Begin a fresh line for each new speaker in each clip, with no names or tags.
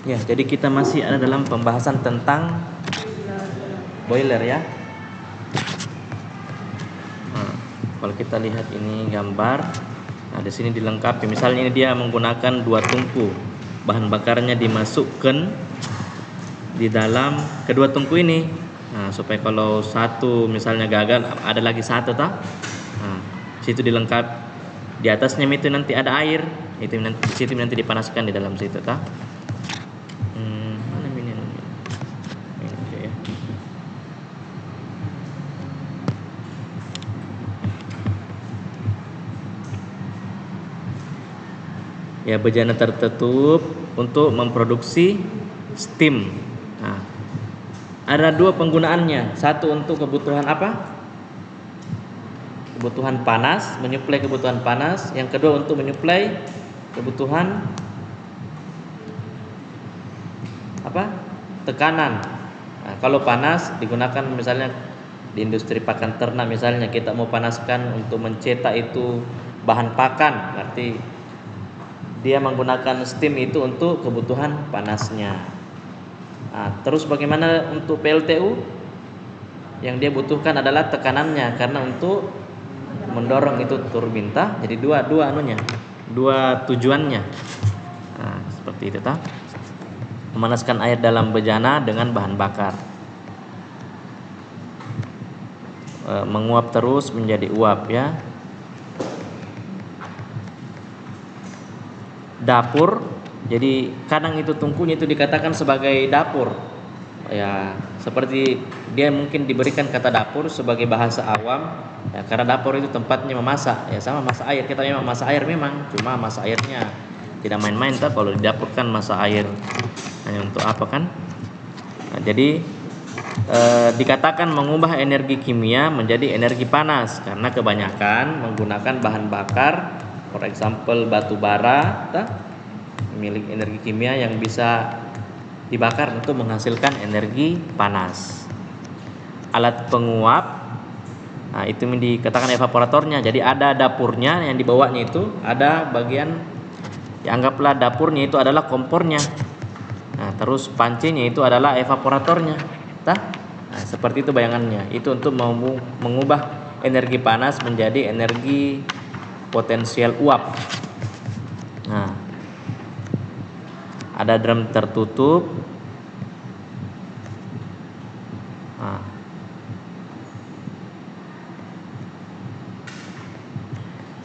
Ya, jadi kita masih ada dalam pembahasan tentang boiler ya. Nah, kalau kita lihat ini gambar, nah di sini dilengkapi. Misalnya ini dia menggunakan 2 tungku, bahan bakarnya dimasukkan di dalam kedua tungku ini. Nah, supaya kalau satu misalnya gagal, ada lagi satu tak? Nah, situ dilengkap. Di atasnya itu nanti ada air, itu nanti di situ nanti dipanaskan di dalam situ tak? Mana ini? Ini aja ya. Ya, bejana tertutup untuk memproduksi steam. Nah, ada 2 penggunaannya. Satu untuk kebutuhan apa? Kebutuhan panas, menyuplai kebutuhan panas. Yang kedua untuk menyuplai kebutuhan apa? Tekanan. Nah, kalau panas digunakan misalnya di industri pakan ternak, misalnya kita mau panaskan untuk mencetak itu bahan pakan, berarti dia menggunakan steam itu untuk kebutuhan panasnya. Nah, terus bagaimana untuk PLTU? Yang dia butuhkan adalah tekanannya, karena untuk mendorong itu turbin tah. Jadi dua anunya, 2 tujuannya. Nah, seperti itu tah. Memanaskan air dalam bejana dengan bahan bakar. Menguap terus menjadi uap ya. Dapur, jadi kadang itu tungkunya itu dikatakan sebagai dapur ya, seperti dia mungkin diberikan kata dapur sebagai bahasa awam ya, karena dapur itu tempatnya memasak ya, sama masak air. Kita memang masak air memang, cuma masak airnya tidak main-main tak. Kalau di dapur kan masak air hanya untuk apa kan. Nah, jadi dikatakan mengubah energi kimia menjadi energi panas karena kebanyakan menggunakan bahan bakar, for example batu bara, milik energi kimia yang bisa dibakar untuk menghasilkan energi panas. Alat penguap, nah itu dikatakan evaporatornya. Jadi ada dapurnya, yang dibawanya itu ada bagian, ya anggaplah dapurnya itu adalah kompornya. Nah, terus pancinya itu adalah evaporatornya. Nah, seperti itu bayangannya. Itu untuk mengubah energi panas menjadi energi potensial uap. Nah, ada drum tertutup. Nah,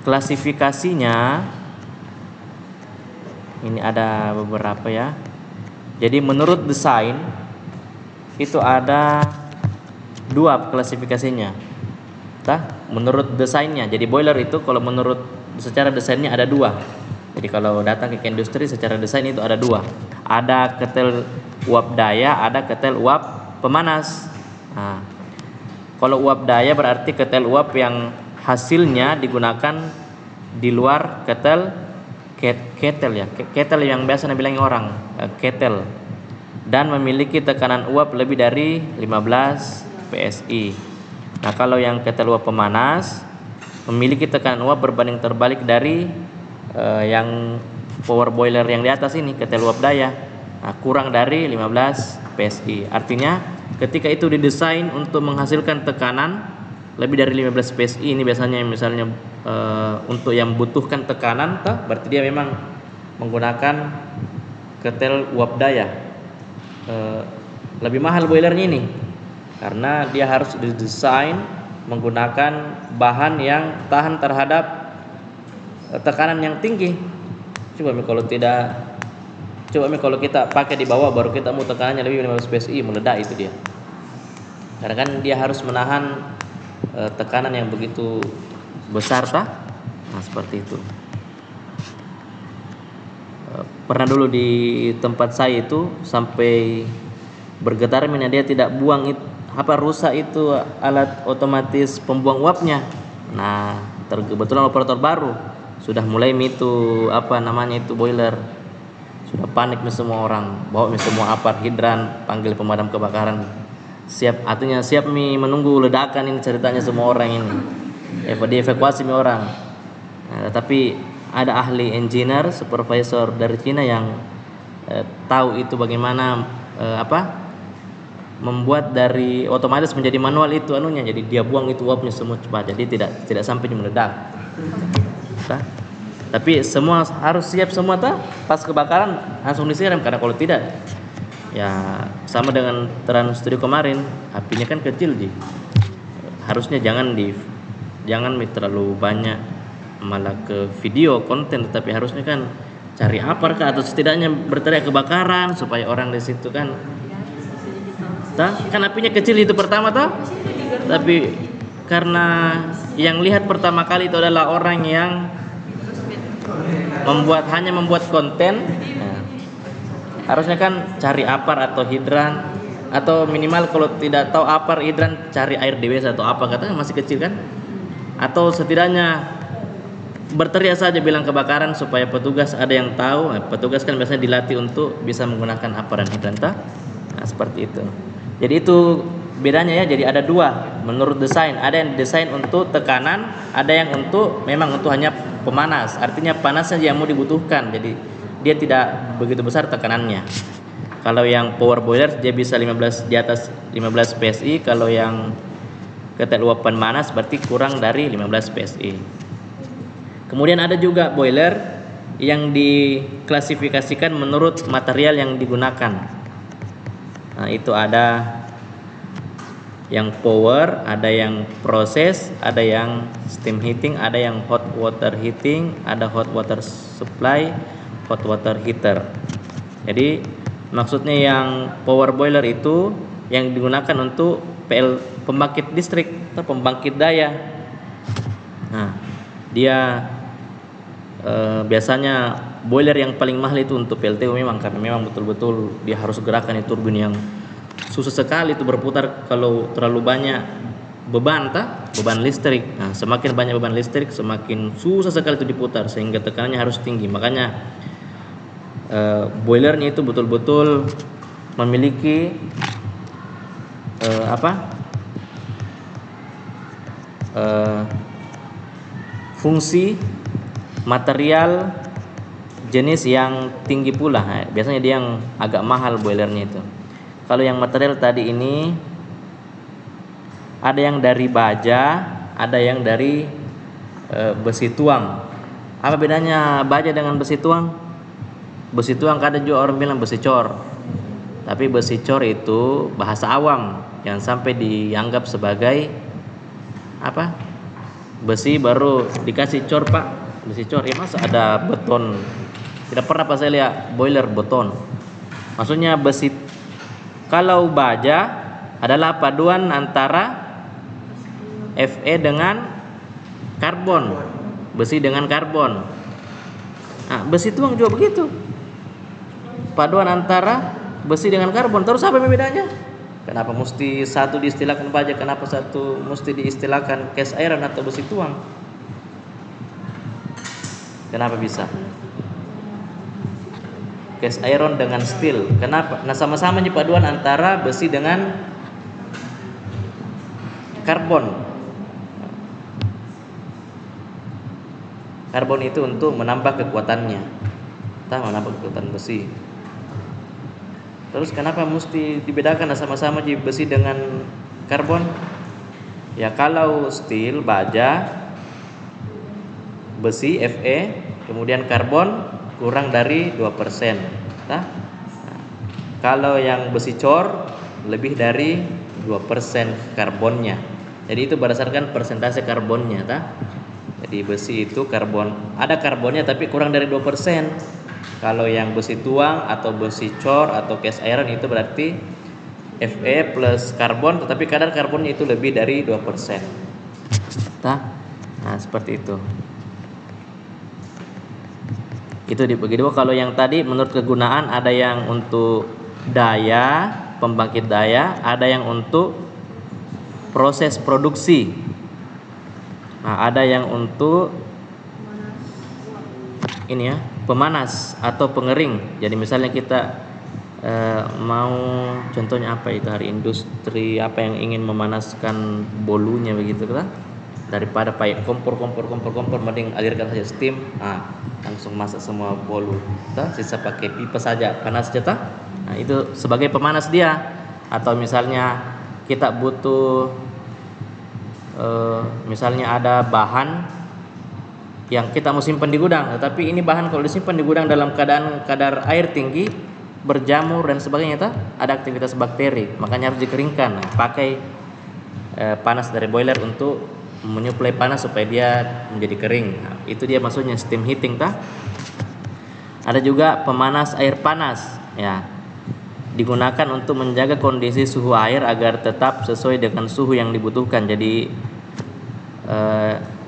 klasifikasinya ini ada beberapa ya. Jadi menurut desain itu ada 2 klasifikasinya. Menurut desainnya. Jadi boiler itu kalau menurut secara desainnya ada 2. Jadi kalau datang ke industri secara desain itu ada 2. Ada ketel uap daya, ada ketel uap pemanas. Nah, kalau uap daya berarti ketel uap yang hasilnya digunakan di luar ketel ya. Ketel yang biasa dibilang orang, ketel. Dan memiliki tekanan uap lebih dari 15 PSI. Nah, kalau yang ketel uap pemanas memiliki tekanan uap berbanding terbalik dari yang power boiler yang di atas ini, ketel uap daya. Nah, kurang dari 15 PSI. Artinya ketika itu didesain untuk menghasilkan tekanan lebih dari 15 PSI, ini biasanya misalnya untuk yang butuhkan tekanan, berarti dia memang menggunakan ketel uap daya. Lebih mahal boilernya ini karena dia harus didesain menggunakan bahan yang tahan terhadap tekanan yang tinggi. Coba kalau kita pakai di bawah baru kita mau tekanannya lebih 15 PSI, meledak itu dia. Karena kan dia harus menahan tekanan yang begitu besar Nah, seperti itu. Pernah dulu di tempat saya itu sampai bergetar dia tidak buang rusak itu alat otomatis pembuang uapnya. Nah, kebetulan operator baru sudah mulai boiler. Sudah panik semua orang, bawa semua apart hidran, panggil pemadam kebakaran. Siap menunggu ledakan ini, ceritanya semua orang ini. Dievakuasi orang. Nah, tapi ada ahli engineer supervisor dari Cina yang tahu itu bagaimana membuat dari otomatis menjadi manual itu anunya, jadi dia buang itu uapnya semua cepat, jadi tidak sampai meledak. Nah, tapi semua harus siap semua pas kebakaran langsung disiram, karena kalau tidak ya sama dengan Trans Studio kemarin, apinya kan kecil harusnya jangan terlalu banyak malah ke video konten, tetapi harusnya kan cari apa atau setidaknya berteriak kebakaran supaya orang di situ kan apinya kecil itu pertama tapi karena yang lihat pertama kali itu adalah orang yang hanya membuat konten, harusnya kan cari apar atau hidran, atau minimal kalau tidak tahu apar hidran cari air dewasa atau apa, katanya masih kecil kan, atau setidaknya berteriak saja bilang kebakaran supaya petugas ada yang tahu. Petugas kan biasanya dilatih untuk bisa menggunakan apar dan hidran seperti itu. Jadi itu bedanya ya. Jadi ada dua menurut desain, ada yang didesain untuk tekanan, ada yang memang untuk hanya pemanas, artinya panasnya yang mau dibutuhkan, jadi dia tidak begitu besar tekanannya. Kalau yang power boiler dia bisa 15 di atas 15 PSI, kalau yang ketel uapan panas berarti kurang dari 15 PSI. Kemudian ada juga boiler yang diklasifikasikan menurut material yang digunakan. Nah, itu ada yang power, ada yang proses, ada yang steam heating, ada yang hot water heating, ada hot water supply, hot water heater. Jadi maksudnya yang power boiler itu yang digunakan untuk pembangkit listrik atau pembangkit daya. Nah, dia biasanya boiler yang paling mahal itu untuk PLTU memang, karena memang betul-betul dia harus gerakan itu turbin yang susah sekali itu berputar kalau terlalu banyak beban listrik. Nah, semakin banyak beban listrik semakin susah sekali itu diputar, sehingga tekanannya harus tinggi. Makanya boilernya itu betul-betul memiliki fungsi material jenis yang tinggi pula. Biasanya dia yang agak mahal boilernya itu. Kalau yang material tadi ini ada yang dari baja, ada yang dari besi tuang. Apa bedanya baja dengan besi tuang? Besi tuang kadang juga orang bilang besi cor. Tapi besi cor itu bahasa awam, jangan sampai dianggap sebagai besi baru dikasih cor, Pak. Besi cor, masa ada beton? Tidak pernah pas saya lihat boiler beton. Maksudnya besi. Kalau baja adalah paduan antara Fe dengan karbon, besi dengan karbon. Nah, besi tuang juga begitu, paduan antara besi dengan karbon. Terus apa bedanya? Kenapa mesti satu diistilahkan baja, kenapa satu mesti diistilahkan cast iron atau besi tuang? Kenapa bisa? Cast iron dengan steel, kenapa? Nah, sama-sama nih paduan antara besi dengan karbon. Karbon itu untuk menambah kekuatannya, menambah kekuatan besi. Terus kenapa mesti dibedakan sama-sama nih besi dengan karbon? Ya kalau steel baja besi Fe, kemudian karbon kurang dari 2%. Nah, kalau yang besi cor lebih dari 2% karbonnya. Jadi itu berdasarkan persentase karbonnya. Jadi besi itu ada karbonnya tapi kurang dari 2%. Kalau yang besi tuang atau besi cor atau cast iron itu berarti Fe plus karbon, tetapi kadar karbonnya itu lebih dari 2%. Nah, seperti itu. Itu dibagi dua. Kalau yang tadi menurut kegunaan, ada yang untuk daya, pembangkit daya, ada yang untuk proses produksi. Nah, ada yang untuk pemanas atau pengering. Jadi misalnya kita mau contohnya apa itu, hari industri apa yang ingin memanaskan bolunya begitu kan? daripada pakai kompor mending alirkan saja steam, langsung masak semua bolu. Sisa pakai pipa saja panas saja. Nah, itu sebagai pemanas dia. Atau misalnya kita butuh misalnya ada bahan yang kita mau simpan di gudang, tetapi ini bahan kalau disimpan di gudang dalam keadaan kadar air tinggi, berjamur dan sebagainya, ada aktivitas bakteri, makanya harus dikeringkan. Nah, pakai panas dari boiler untuk menyuplai panas supaya dia menjadi kering. Nah, itu dia maksudnya steam heating. Ada juga pemanas air panas, ya, digunakan untuk menjaga kondisi suhu air agar tetap sesuai dengan suhu yang dibutuhkan. Jadi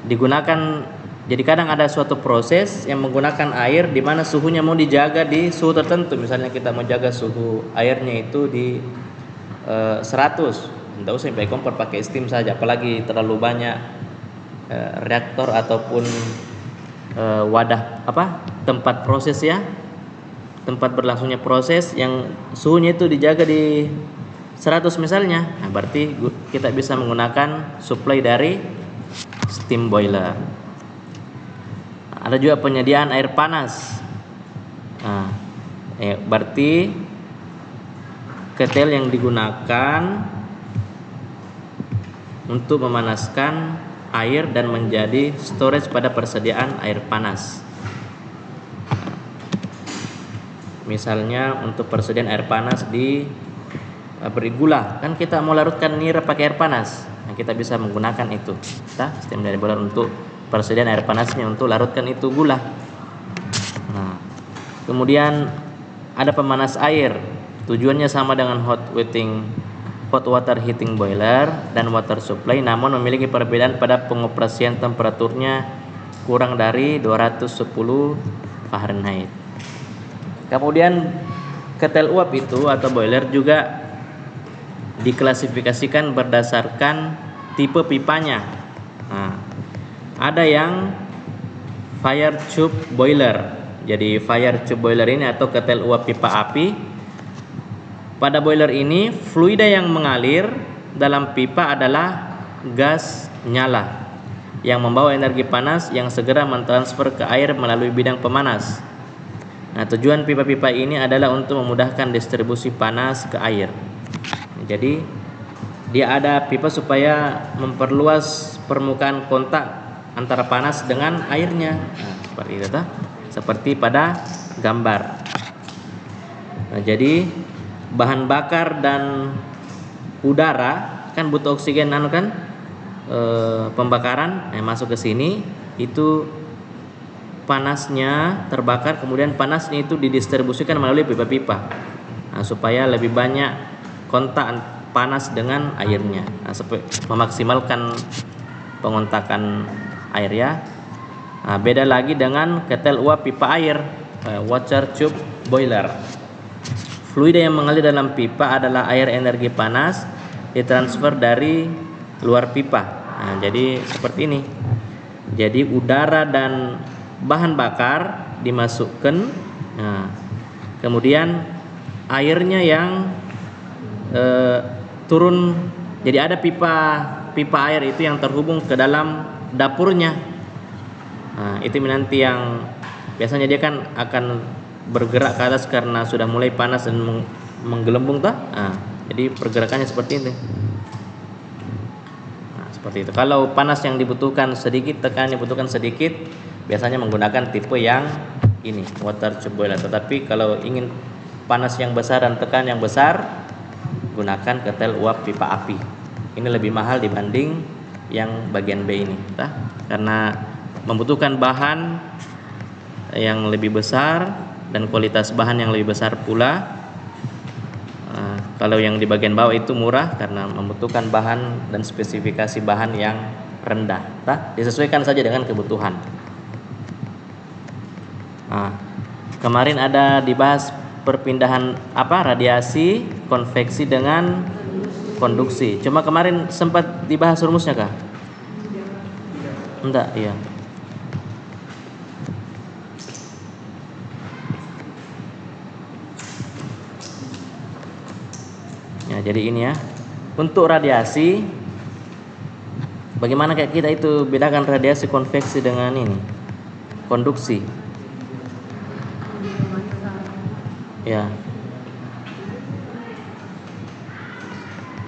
digunakan, jadi kadang ada suatu proses yang menggunakan air di mana suhunya mau dijaga di suhu tertentu. Misalnya kita mau jaga suhu airnya itu di 100, tidak usah pakai kompor, pakai steam saja. Apalagi terlalu banyak reaktor ataupun wadah tempat proses, ya, tempat berlangsungnya proses yang suhunya itu dijaga di 100 misalnya. Nah, berarti kita bisa menggunakan supply dari steam boiler. Ada juga penyediaan air panas. Nah, berarti ketel yang digunakan untuk memanaskan air dan menjadi storage pada persediaan air panas. Misalnya untuk persediaan air panas di pabrik gula, kan kita mau larutkan nira pakai air panas, nah, kita bisa menggunakan itu, sistem dari boiler untuk persediaan air panasnya untuk larutkan itu gula. Nah, kemudian ada pemanas air, tujuannya sama dengan hot water heating boiler dan water supply, namun memiliki perbedaan pada pengoperasian temperaturnya kurang dari 210 Fahrenheit. Kemudian ketel uap itu atau boiler juga diklasifikasikan berdasarkan tipe pipanya. Nah, ada yang fire tube boiler. Jadi fire tube boiler ini atau ketel uap pipa api. Pada boiler ini fluida yang mengalir dalam pipa adalah gas nyala yang membawa energi panas yang segera mentransfer ke air melalui bidang pemanas. Nah, tujuan pipa-pipa ini adalah untuk memudahkan distribusi panas ke air. Jadi dia ada pipa supaya memperluas permukaan kontak antara panas dengan airnya. Nah, seperti itu, seperti pada gambar. Nah, jadi bahan bakar dan udara kan butuh oksigen, pembakaran, masuk ke sini, itu panasnya terbakar, kemudian panasnya itu didistribusikan melalui pipa-pipa. Nah, supaya lebih banyak kontak panas dengan airnya, memaksimalkan pengontakan air, ya. Nah, beda lagi dengan ketel uap pipa air, water tube boiler. Fluida yang mengalir dalam pipa adalah air energi panas ditransfer dari luar pipa. Nah, jadi seperti ini. Jadi udara dan bahan bakar dimasukkan, nah, kemudian airnya yang turun. Jadi ada pipa air itu yang terhubung ke dalam dapurnya. Nah, itu nanti yang biasanya dia kan akan bergerak ke atas karena sudah mulai panas dan menggelembung, nah, jadi pergerakannya seperti ini. Nah, seperti itu. Kalau panas yang dibutuhkan sedikit, tekanan yang dibutuhkan sedikit, biasanya menggunakan tipe yang ini, water tube boiler. Tetapi kalau ingin panas yang besar dan tekanan yang besar, gunakan ketel uap pipa api. Ini lebih mahal dibanding yang bagian B ini, karena membutuhkan bahan yang lebih besar dan kualitas bahan yang lebih besar pula. Kalau yang di bagian bawah itu murah karena membutuhkan bahan dan spesifikasi bahan yang rendah, disesuaikan saja dengan kebutuhan. Nah, kemarin ada dibahas perpindahan radiasi, konveksi dengan konduksi. Cuma kemarin sempat dibahas rumusnya kah? Enggak, iya. Ya, jadi ini ya. Untuk radiasi Bagaimana kayak kita itu bedakan radiasi konveksi dengan ini konduksi? Ya.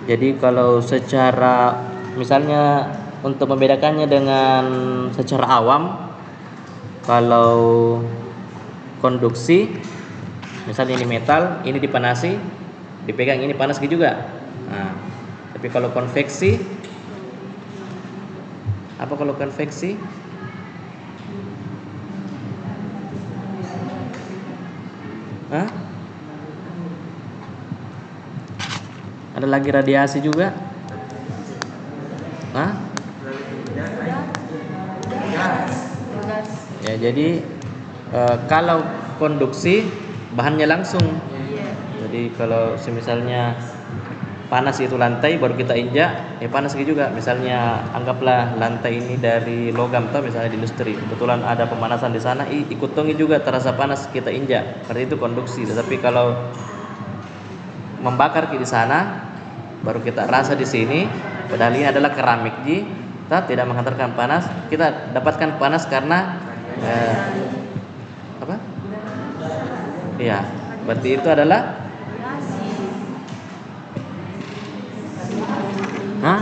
Jadi kalau secara misalnya untuk membedakannya dengan secara awam, kalau konduksi misalnya ini metal, ini dipanasi, dipegang ini panas juga. Nah, tapi kalau konveksi apa kalau konveksi? Hah? Ada lagi radiasi juga? Hah? Ya, jadi kalau konduksi bahannya langsung. Jadi kalau misalnya panas itu lantai baru kita injak, panas juga. Misalnya anggaplah lantai ini dari logam atau misalnya di industri, kebetulan ada pemanasan di sana, ikut tongi juga terasa panas kita injak. Berarti itu konduksi. Tetapi kalau membakar di sana baru kita rasa di sini, padahal ini adalah keramik kita tidak menghantarkan panas, kita dapatkan panas karena apa? Iya, berarti itu adalah Hah?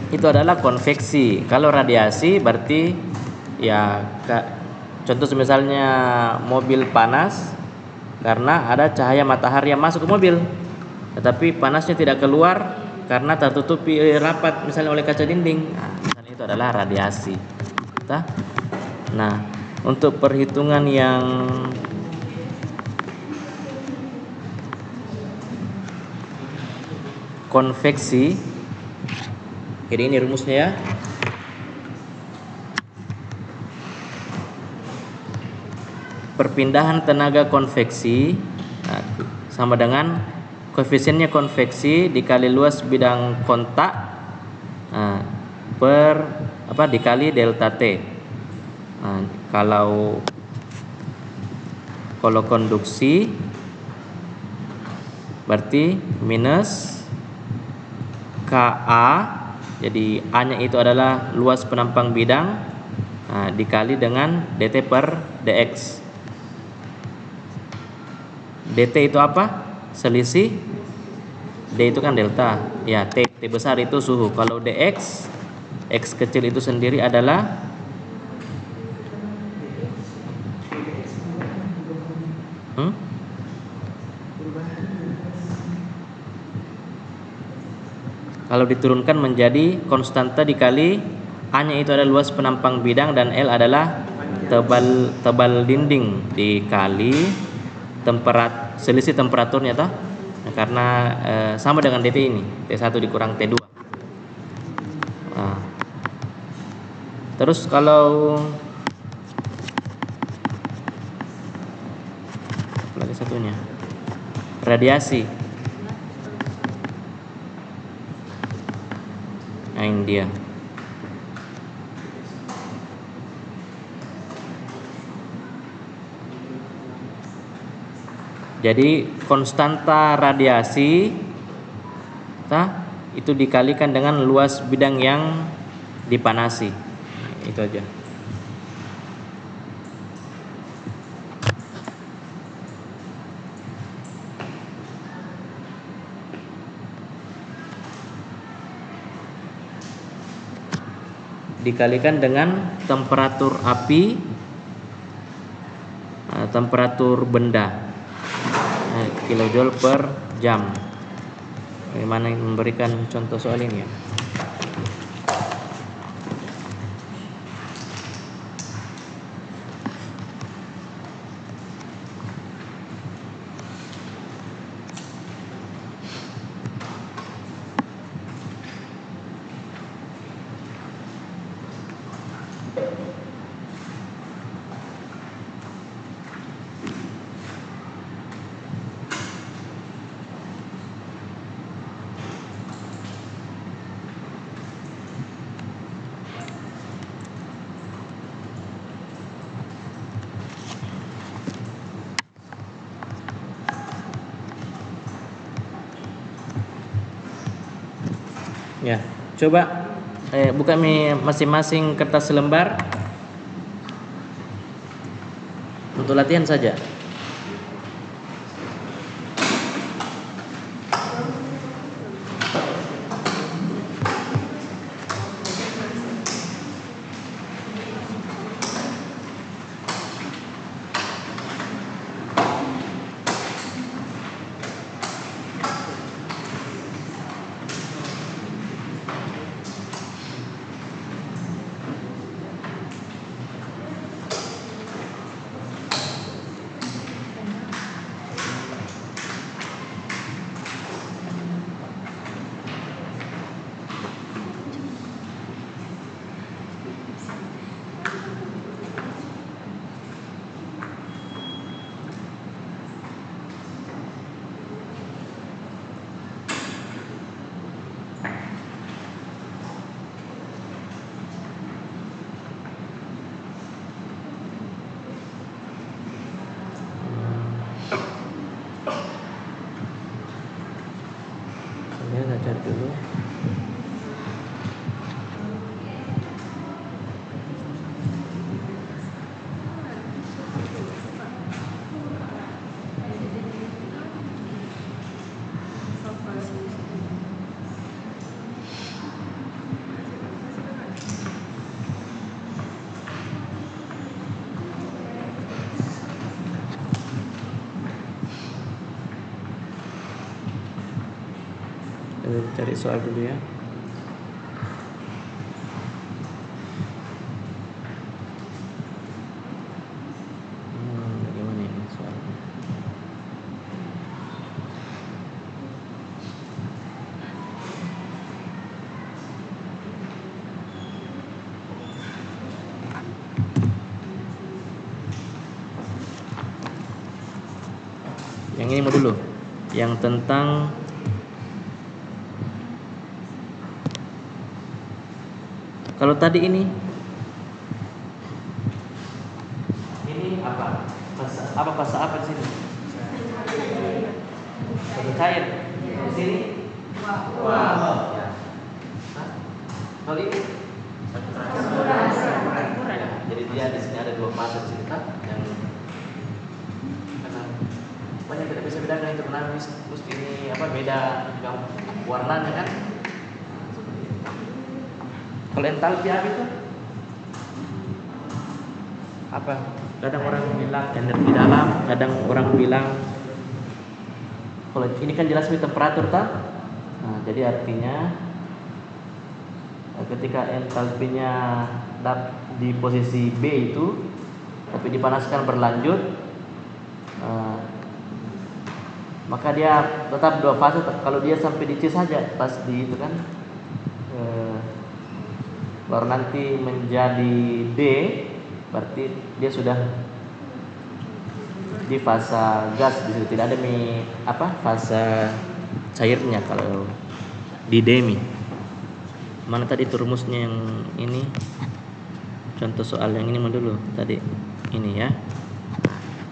Itu adalah konveksi. Kalau radiasi berarti ya contoh misalnya mobil panas karena ada cahaya matahari yang masuk ke mobil, tetapi panasnya tidak keluar karena tertutupi rapat misalnya oleh kaca dinding. Nah, misalnya itu adalah radiasi. Nah, untuk perhitungan yang konveksi, jadi ini rumusnya ya. Perpindahan tenaga konveksi sama dengan koefisiennya konveksi dikali luas bidang kontak per dikali delta T. Kalau konduksi berarti minus KA, jadi A-nya itu adalah luas penampang bidang dikali dengan dt per dx. dt itu apa? Selisih. D itu kan delta. Ya, T besar itu suhu. Kalau dx, x kecil itu sendiri adalah kalau diturunkan menjadi konstanta dikali A-nya itu adalah luas penampang bidang dan L adalah tebal dinding dikali selisih temperaturnya toh. Nah, karena sama dengan dt ini, T1 dikurang T2. Nah, terus kalau lagi satunya radiasi. Nah, ini dia. Jadi konstanta radiasi itu dikalikan dengan luas bidang yang dipanasi. Itu aja. Dikalikan dengan temperatur api, temperatur benda, kilojoule per jam. Bagaimana yang memberikan contoh soal ini ya? Ya, coba buka masing-masing kertas selembar untuk latihan saja. Saya cari dulu. Cari soal dulu ya. Bagaimana ini soalnya? Yang ini mau dulu. Yang tentang kalau tadi ini apa? Bahasa apa di sini? Bahasa cair. Di sini? Wow. Ya. Kalau ini? Ya, jadi dia di sini ada dua fase di sini kan? Yang karena banyak tidak bisa bedakan itu kenapa terus ini apa beda warnanya kan? Kalau entalpi api itu apa? Kadang orang bilang energi dalam, kadang orang bilang kalau ini kan jelas temperatur tak? Nah, jadi artinya ketika entalpinya di posisi B itu tapi dipanaskan berlanjut, maka dia tetap dua fase. Kalau dia sampai di C saja pas di itu kan, baru nanti menjadi D, berarti dia sudah di fase gas. Di situ tidak ada fase cairnya kalau di D. Mana tadi itu rumusnya yang ini? Contoh soal yang ini dulu tadi. Ini ya.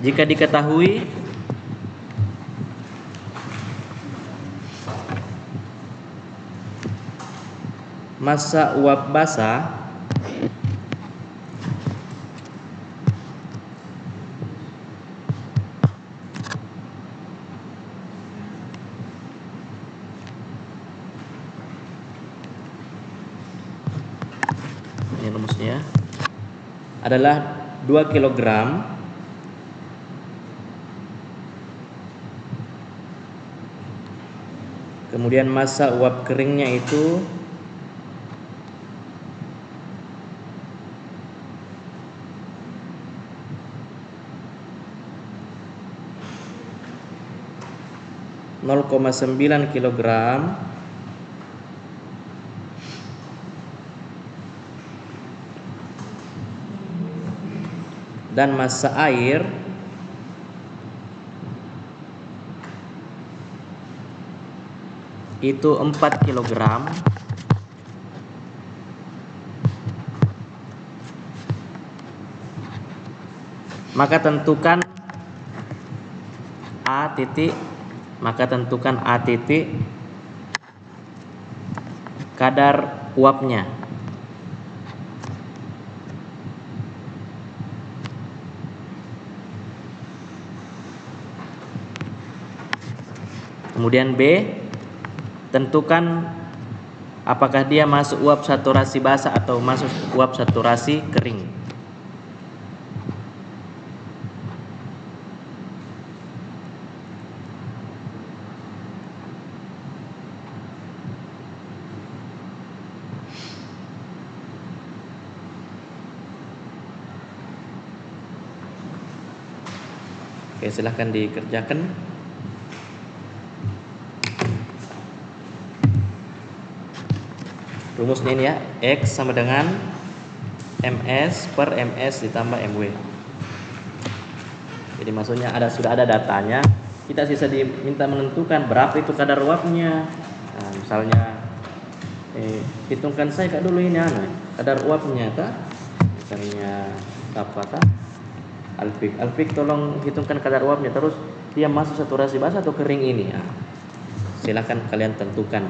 Jika diketahui massa uap basah ini rumusnya adalah 2 kg kemudian massa uap keringnya itu 0,9 kg dan massa air itu 4 kg, maka tentukan A titik kadar uapnya. Kemudian B, tentukan apakah dia masuk uap saturasi basah atau masuk uap saturasi kering. Oke, silahkan dikerjakan. Rumusnya ini ya, X sama dengan MS per MS ditambah MW. Jadi maksudnya sudah ada datanya, kita sisa diminta menentukan berapa itu kadar uapnya. Nah, misalnya hitungkan saya dulu ini kadar uapnya misalnya apa Alfik tolong hitungkan kadar uapnya, terus dia masuk saturasi basah atau kering ini ya. Silakan kalian tentukan.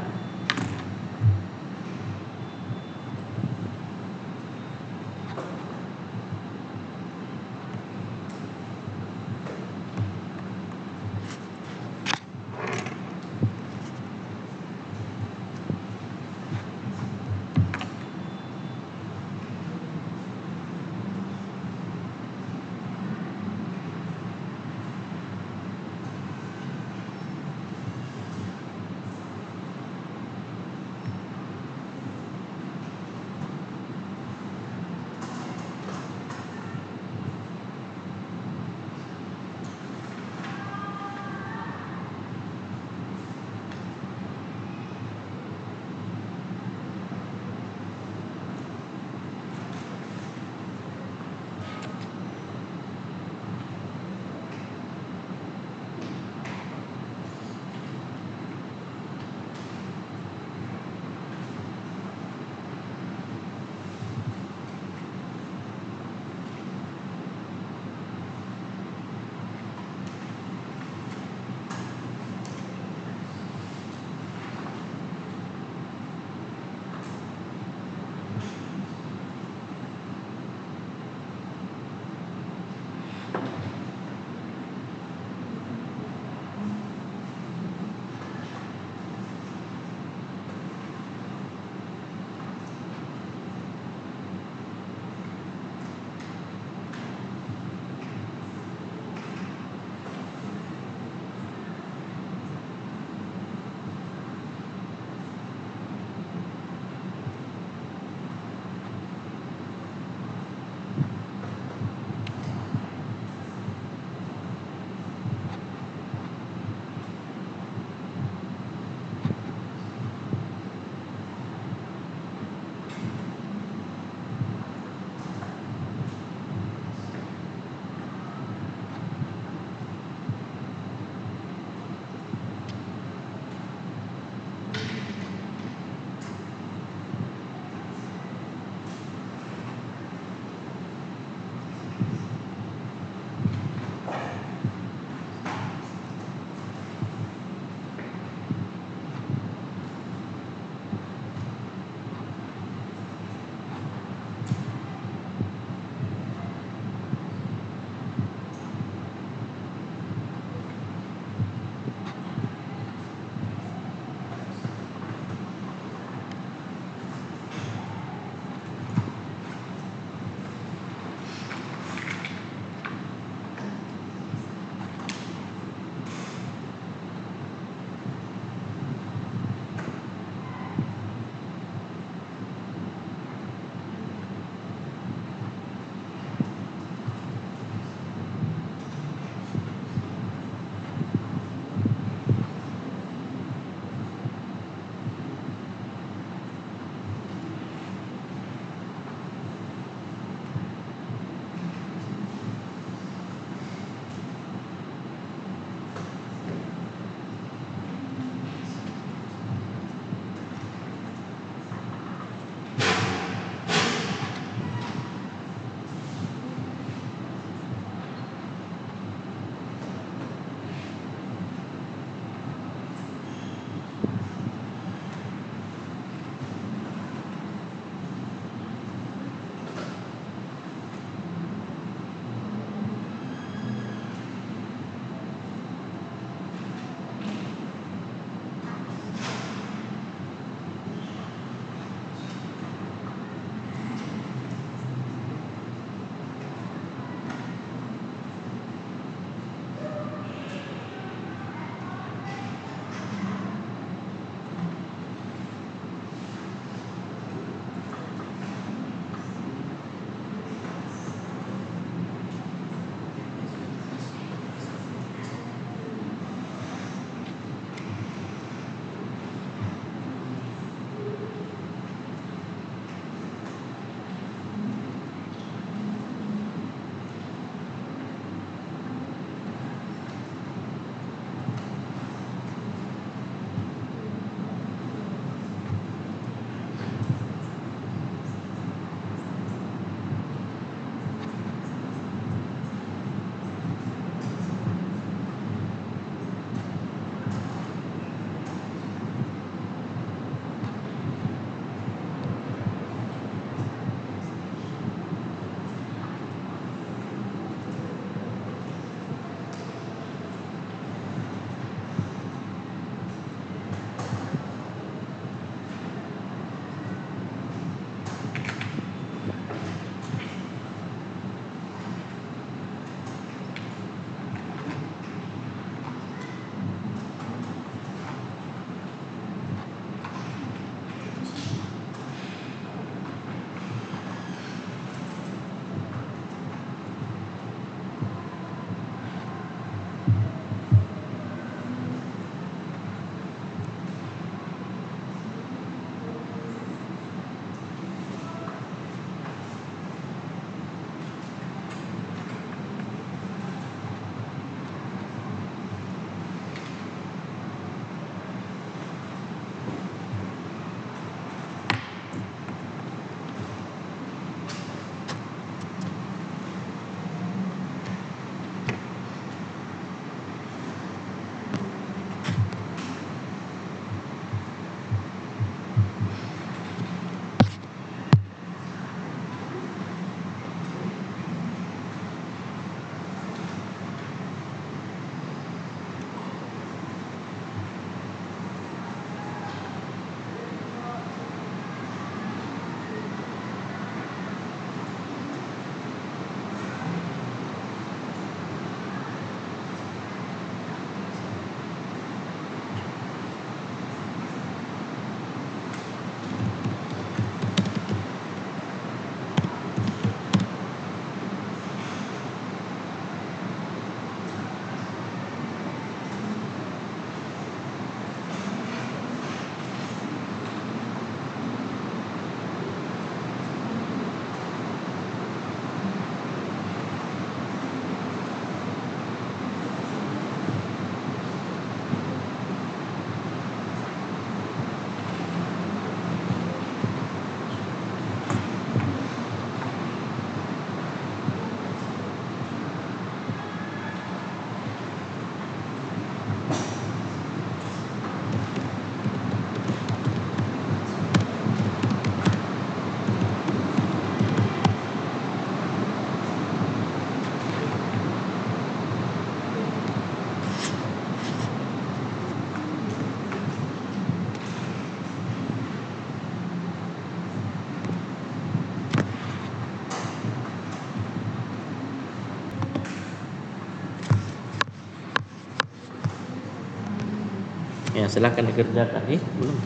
Ya, silahkan dikerjakan. Belum.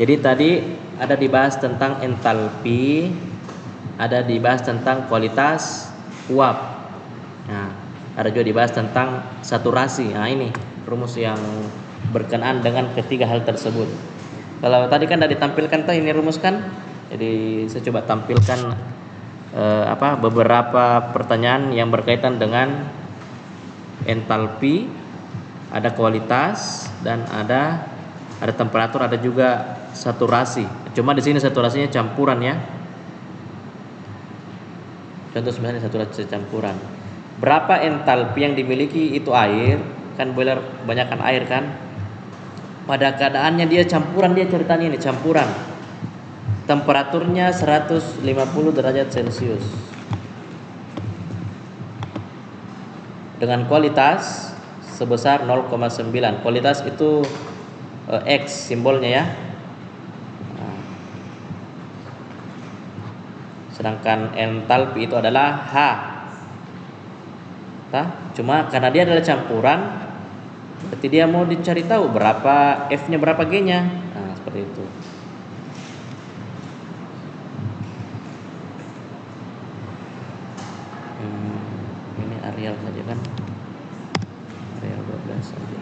Jadi tadi ada dibahas tentang entalpi, ada dibahas tentang kualitas uap. Nah, ada juga dibahas tentang saturasi. Nah, ini rumus yang berkenaan dengan ketiga hal tersebut. Kalau tadi kan sudah ditampilkan tuh ini rumus kan. Jadi saya coba tampilkan beberapa pertanyaan yang berkaitan dengan entalpi, ada kualitas dan ada temperatur, ada juga saturasi. Cuma di sini saturasinya campuran ya. Contoh sebenarnya saturasi campuran. Berapa entalpi yang dimiliki itu air? Kan boiler kebanyakan air kan? Pada keadaannya dia campuran, dia ceritanya ini campuran. Temperaturnya 150 derajat Celcius. Dengan kualitas sebesar 0,9. Kualitas itu X simbolnya ya. Sedangkan entalpi itu adalah H. Cuma karena dia adalah campuran, berarti dia mau dicari tahu berapa F-nya, berapa G-nya. Nah, seperti itu. Ini Arial saja kan. Arial 12 saja.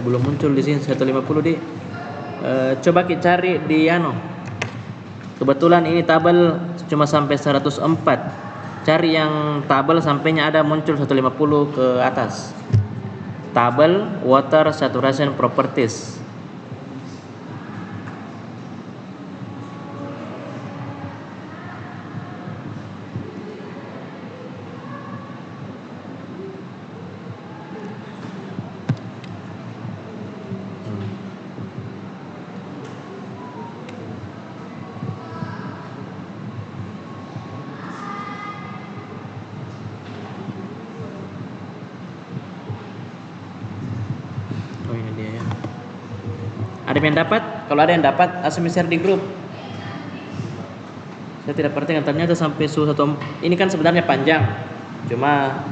Belum muncul di sini 150 di. Coba kita cari di kebetulan ini tabel cuma sampai 104. Cari yang tabel sampainya ada muncul 150 ke atas. Tabel water saturation properties. Oh, ini dia ya. Ada yang dapat? Kalau ada yang dapat, langsung share di grup. Saya tidak perhatikan, ternyata sampai suhu 1. Ini kan sebenarnya panjang, cuma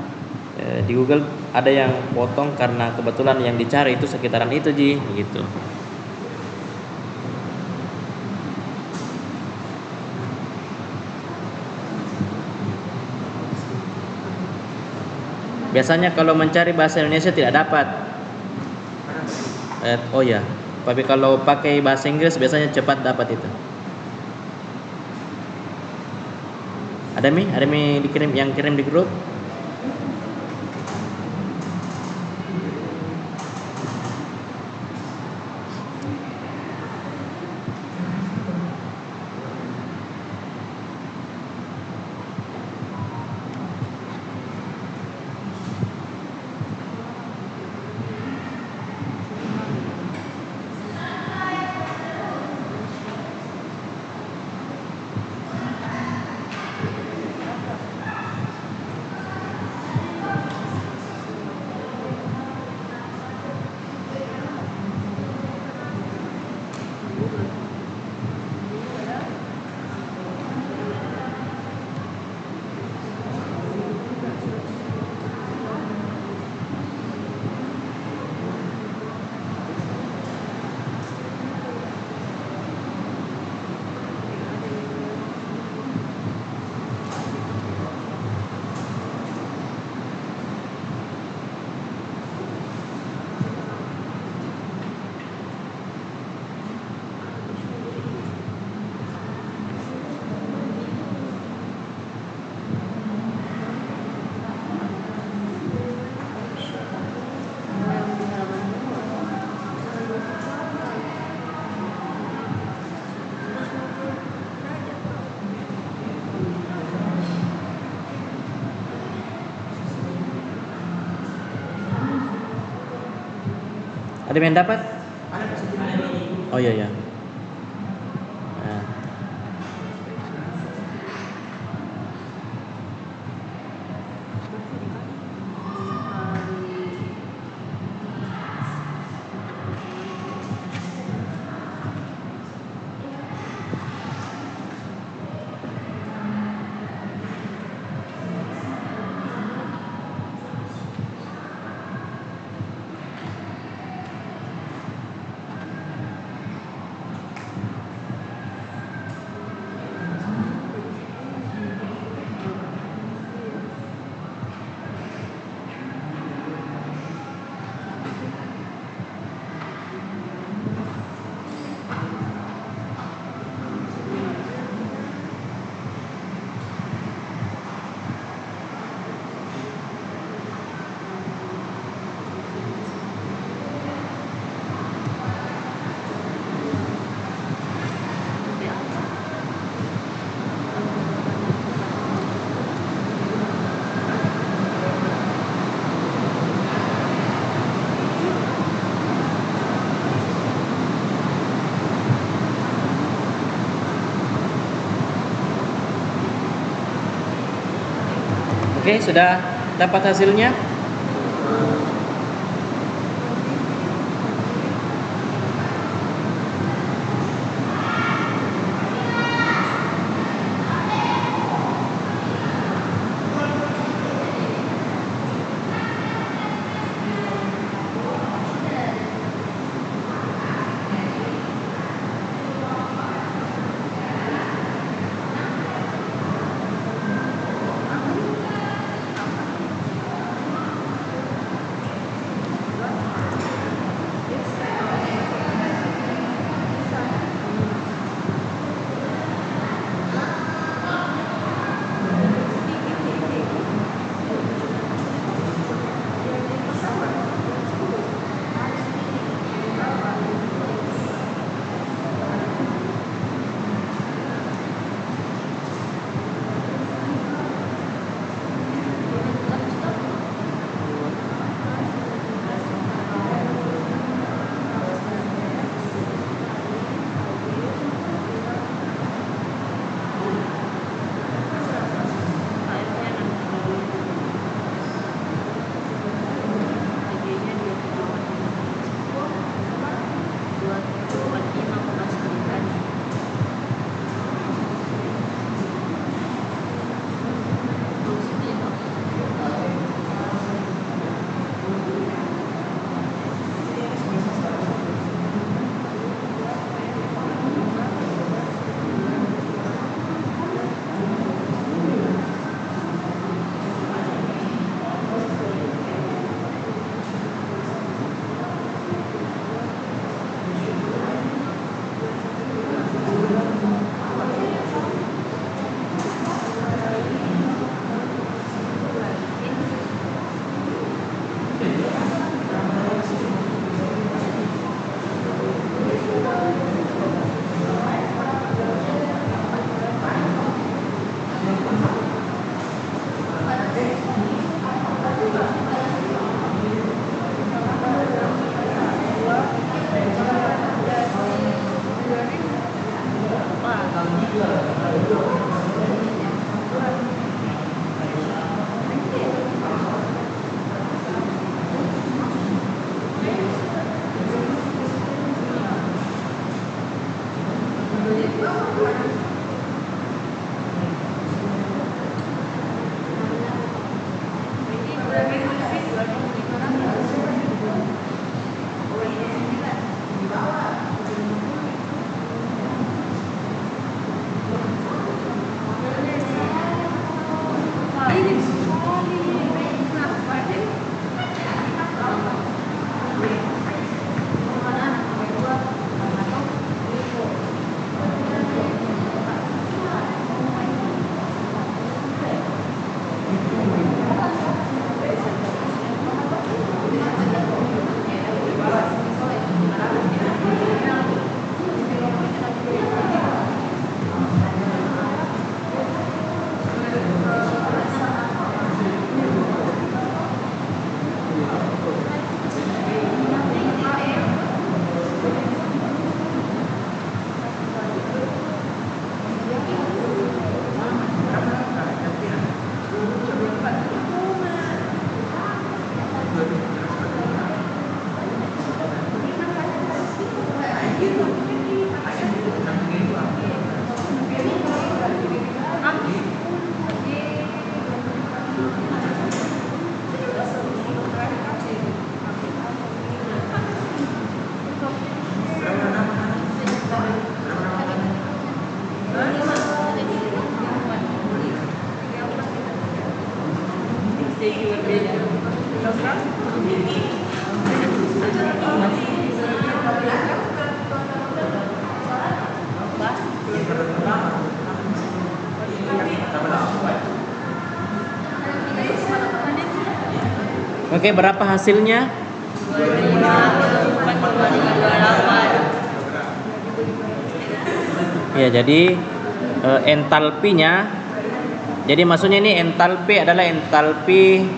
di Google ada yang potong karena kebetulan yang dicari itu sekitaran itu gitu. Biasanya kalau mencari bahasa Indonesia tidak dapat. Oh ya, tapi kalau pakai bahasa Inggris biasanya cepat dapat itu. Ada dikirim, yang kirim di grup. Ada yang dapat? Oh iya ya. Nah, oke, sudah dapat hasilnya? Oke, berapa hasilnya? 25,2528. Ya, jadi entalpinya, jadi maksudnya ini entalpi adalah entalpi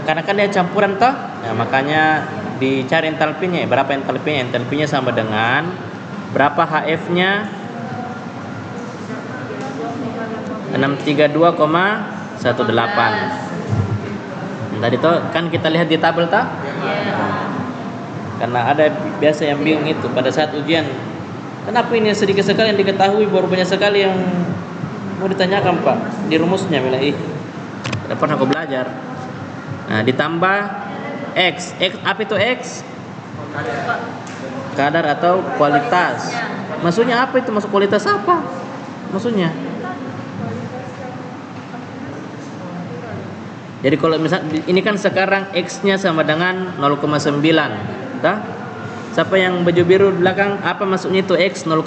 karena kan dia campuran toh, nah, makanya dicari entalpinya. Berapa entalpinya? Entalpinya sama dengan berapa HF-nya? 632,18. Tadi tuh kan kita lihat di tabel toh. Karena ada biasa yang bingung itu pada saat ujian. Kenapa ini sedikit sekali yang diketahui, baru banyak sekali yang mau ditanyakan Pak di rumusnya. Bilang tidak pernah kau belajar. Nah, ditambah X. Apa itu X? Kadar atau kualitas. Maksudnya apa itu? Maksud kualitas apa? Maksudnya? Jadi kalau misal ini kan sekarang X-nya sama dengan 0,9. Dah? Siapa yang baju biru di belakang? Apa maksudnya itu X 0,9?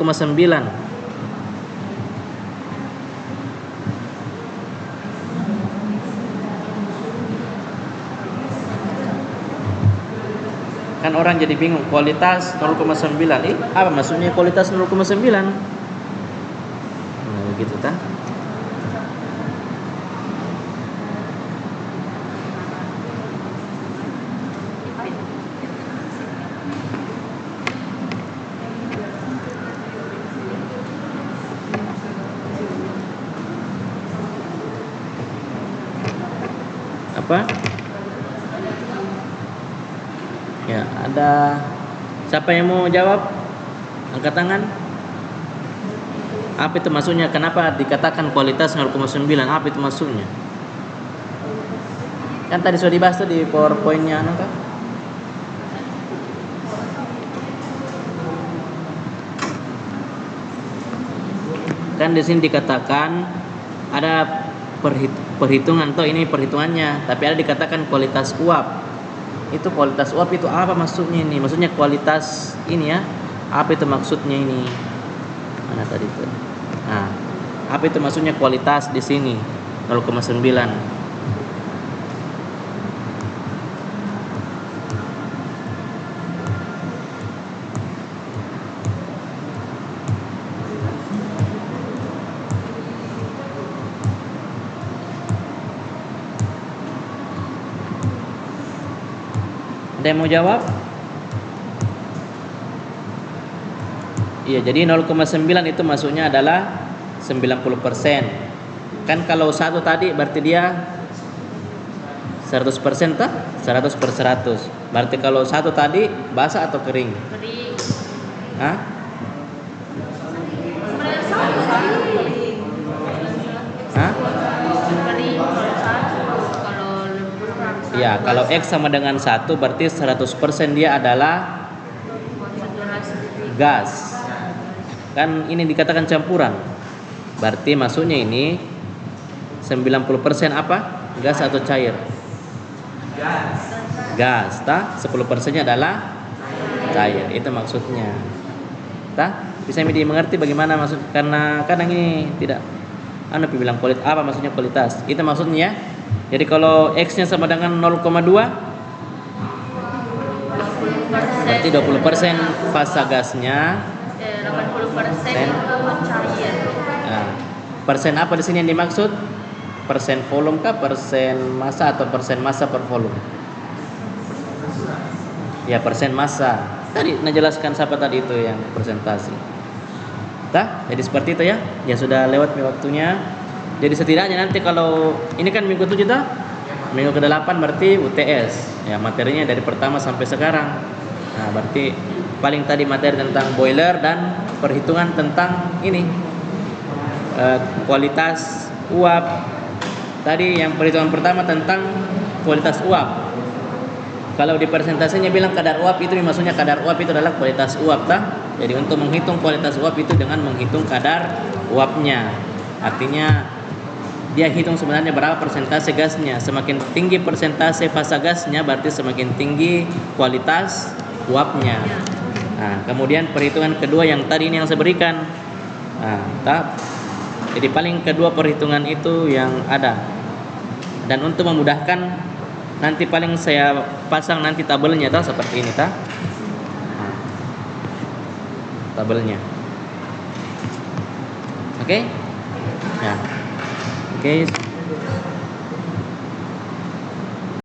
Kan orang jadi bingung, kualitas 0,9. Apa maksudnya kualitas 0,9? Nah, begitu tah? Apa? Ya, ada siapa yang mau jawab? Angkat tangan. Apa itu maksudnya? Kenapa dikatakan kualitas 0,9? Apa itu maksudnya? Kan tadi sudah dibahas tuh di PowerPoint-nya kan? Kan di sini dikatakan ada perhitungan toh, ini perhitungannya, tapi ada dikatakan kualitas uap. Itu kualitas uap itu apa maksudnya ini? Maksudnya kualitas ini ya. Apa itu maksudnya ini? Mana tadi itu? Nah, apa itu maksudnya kualitas di sini? 0,9. Ada yang mau jawab? Iya, jadi 0,9 itu maksudnya adalah 90%. Kan kalau satu tadi berarti dia 100% tak? 100/100. Berarti kalau satu tadi basah atau kering?
Kering.
Hah? Hah?
Kering kalau satu, kalau lebih
Ya, kalau X sama dengan 1 berarti 100% dia adalah gas. Kan ini dikatakan campuran. Berarti maksudnya ini 90% apa? Gas atau cair? Gas, tak? 10%-nya adalah cair. Itu maksudnya. Tak? Bisa dimengerti bagaimana maksud? Karena kadang ini tidak bilang kualitas, apa maksudnya kualitas? Itu maksudnya. Jadi kalau X-nya sama dengan 0,2 berarti 20% fasa gasnya,
80% cair.
nah, persen apa di sini yang dimaksud? Persen volume kah? Persen massa atau persen massa per volume? Ya, persen massa. Tadi menjelaskan siapa tadi itu yang presentasi. Tah? Jadi seperti itu ya. Ya sudah lewat waktunya. Jadi setidaknya nanti kalau ini kan minggu 7 dah. Minggu ke-8 berarti UTS. Ya, materinya dari pertama sampai sekarang. Nah, berarti paling tadi materi tentang boiler dan perhitungan tentang ini kualitas uap. Tadi yang perhitungan pertama tentang kualitas uap. Kalau di presentasinya bilang kadar uap, itu maksudnya kadar uap itu adalah kualitas uap, tak? Jadi untuk menghitung kualitas uap itu dengan menghitung kadar uapnya. Artinya dia hitung sebenarnya berapa persentase gasnya. Semakin tinggi persentase fasa gasnya berarti semakin tinggi kualitas uapnya. Nah, kemudian perhitungan kedua yang tadi ini yang saya berikan. Nah, jadi paling kedua perhitungan itu yang ada. Dan untuk memudahkan nanti paling saya pasang nanti tabelnya seperti ini Nah, tabelnya. Oke? Ya. Oke.